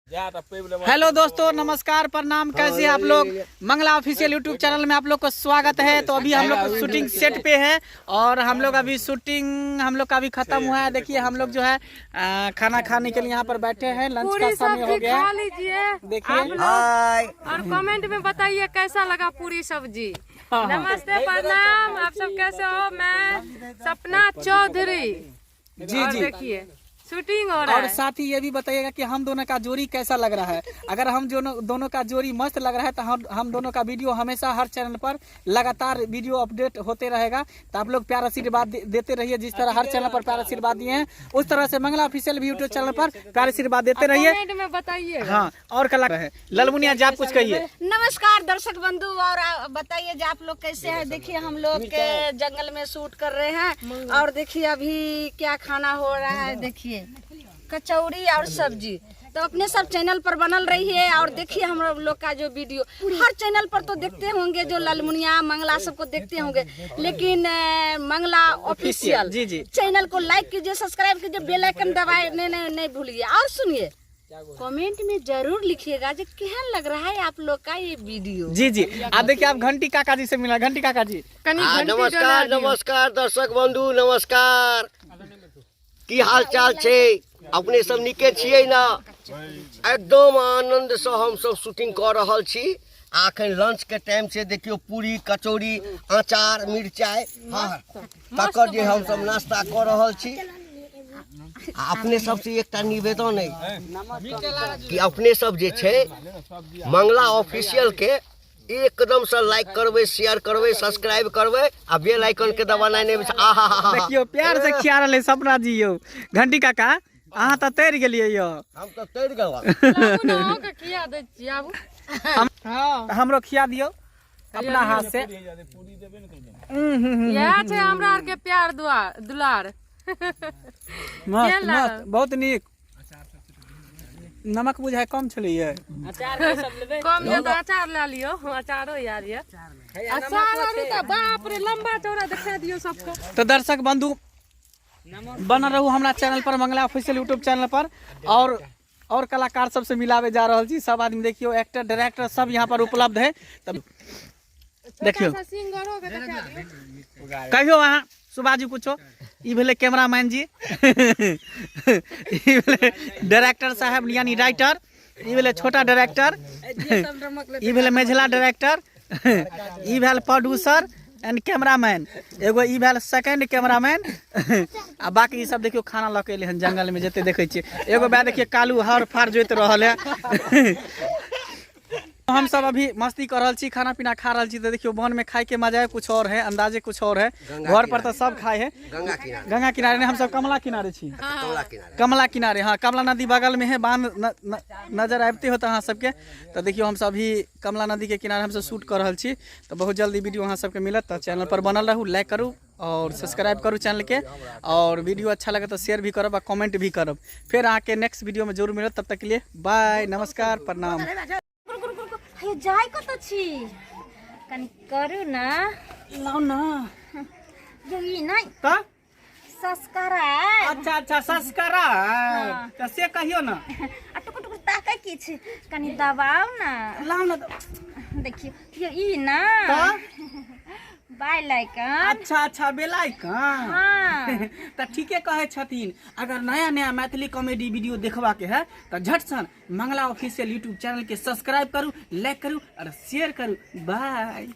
Hello दोस्तों, नमस्कार, प्रणाम। कैसे हैं आप लोग? मंगला ऑफिशियल यूट्यूब चैनल में आप लोग को स्वागत है। तो अभी हम लोग शूटिंग सेट पे है और हम लोग अभी शूटिंग हम लोग का अभी खत्म हुआ है। देखिए हम लोग जो है खाना खाने के लिए यहाँ पर बैठे हैं। लंच का समय हो गया। देखिए और कमेंट में बताइए कैसा लगा पूरी सब्जी। नमस्ते, प्रणाम। आप सब कैसे हो? मैं सपना चौधरी। जी जी, देखिए शूटिंग हो रहा है। और साथ ही ये भी बताइएगा कि हम दोनों का जोड़ी कैसा लग रहा है। अगर हम दोनों का जोड़ी मस्त लग रहा है तो हम दोनों का वीडियो हमेशा हर चैनल पर लगातार वीडियो अपडेट होते रहेगा। तो आप लोग प्यार आशीर्वाद देते रहिए। जिस तरह हर चैनल पर प्यार आशीर्वाद दिए हैं उस तरह से मंगला ऑफिशियल भी यूट्यूब चैनल पर प्यार आशीर्वाद देते रहिए। कमेंट में बताइए। हाँ, और कला है ललमुनिया जी, आप कुछ कहिए। नमस्कार दर्शक बंधु, और बताइए जी आप लोग कैसे हैं। देखिए हम लोग के जंगल में शूट कर रहे हैं और देखिए अभी क्या खाना हो रहा है। देखिए कचौड़ी और सब्जी। तो अपने सब चैनल पर बनल रही है और देखिए हम लोग का जो वीडियो हर चैनल पर तो देखते होंगे, जो ललमुनिया मंगला सबको देखते होंगे, लेकिन मंगला ऑफिशियल जी जी चैनल को लाइक कीजिए, सब्सक्राइब कीजिए, बेल आइकन दबाए नहीं भूलिए। और सुनिए, कमेंट में जरूर लिखिएगा जो कैसा लग रहा है आप लोग का ये वीडियो। जी जी। आप देखिए आप घंटी काका जी से मिला। घंटी काका जी नमस्कार नमस्कार दर्शक बंधु, नमस्कार। की हाल चाल छे? अपने सब निके छियै ना? एकदम आनंद से हम सब शूटिंग कर रहल छी। आखिर लंच के टाइम से देखियो पूरी कचौड़ी अचार मिर्चाई तकर जे हम सब नाश्ता कर रहल छी। अपने सब से एकटा निवेदन है कि अपने सब जे छे मंगला ऑफिशियल के एकदम से लाइक करबे, शेयर करबे, सब्सक्राइब करबे आ बेल आइकन के दबाना नहीं। देखियो प्यार से खिया रहले सपना जी। यो घंटी काका अहाँ तो तैर गेलिए। यो हम तो तैर गेलवा। खिया दे छी आबू। हमरो खिया दियो अपना हाथ से। यह छे हमरा आर के प्यार दुलार। मस्त मस्त, बहुत नीक। नमक बुझाय कम छलिए। कम ज्यादा अचार ला लियो। अचारो यार ये अचार अरे त बाप रे लंबा चौड़ा दिखा दियो सबको। तो दर्शक बंधु बना रहू हमारा चैनल पर, मंगला ऑफिशियल यूट्यूब चैनल पर। और कलाकार सबसे मिलावे जा रहा जी। सब आदमी देखियो, एक्टर डायरेक्टर सब यहाँ पर उपलब्ध है। तब देखियो कहियो वहाँ सुभाजी कुछो। ई भेले कैमरामैन जी, ई भेले डायरेक्टर साहब यानी राइटर, ई भेले छोटा डायरेक्टर, ई भेले मेझला डायरेक्टर, ई भेल प्रोड्यूसर एंड कैमरामैन, एगो ई भेल सेकंड कैमरामैन। आ बाकी ई सब देखियो खाना लऽ के एले हन जंगल में जते देखै छियै। एगो बा देखिए कालू हर फार जोइत रहल है। हम सब अभी मस्ती कर रहल छी, खाना पीना खा रहल छी। तो देखियो वन में खाए के मजा है कुछ और है, अंदाजे कुछ और है। घर पर तो सब खाए है गंगा किनारे। हम सब कमला किनारे छी। कमला किनारे, हाँ, कमला नदी बगल में है। बांध नजर आबते हो तो अहाँ सबके। तो देखियो हम सब अभी कमला नदी के किनारे हम सब शूट कर रहल छी। तो बहुत जल्दी वीडियो अहाँ सबके मिलत। तो चैनल पर बनल रहू, लाइक करू और सब्सक्राइब करू चैनल के। और वीडियो अच्छा लगे तो शेयर भी करब और कमेंट भी करब। फिर अहाँ के नेक्स्ट वीडियो में जरूर मिलत। तब तक के लिए बाय, नमस्कार, प्रणाम। जाय कत छी कनी करू ना, लाओ ना यही नहीं तो सब्सक्राइब। अच्छा सब्सक्राइब तो से कहियो ना। टुक टुक ताकै की छी कनी दबाओ ना। लाओ ना। देखियो ये ई ना बेल आइकन। अच्छा बेल आइकन। हाँ तो ठीके कहे छथिन। अगर नया नया मैथिली कॉमेडी वीडियो देखवा के है तो झट सन मंगला ऑफिशियल यूट्यूब चैनल के सब्सक्राइब करू, लाइक करू और शेयर करू। बाय।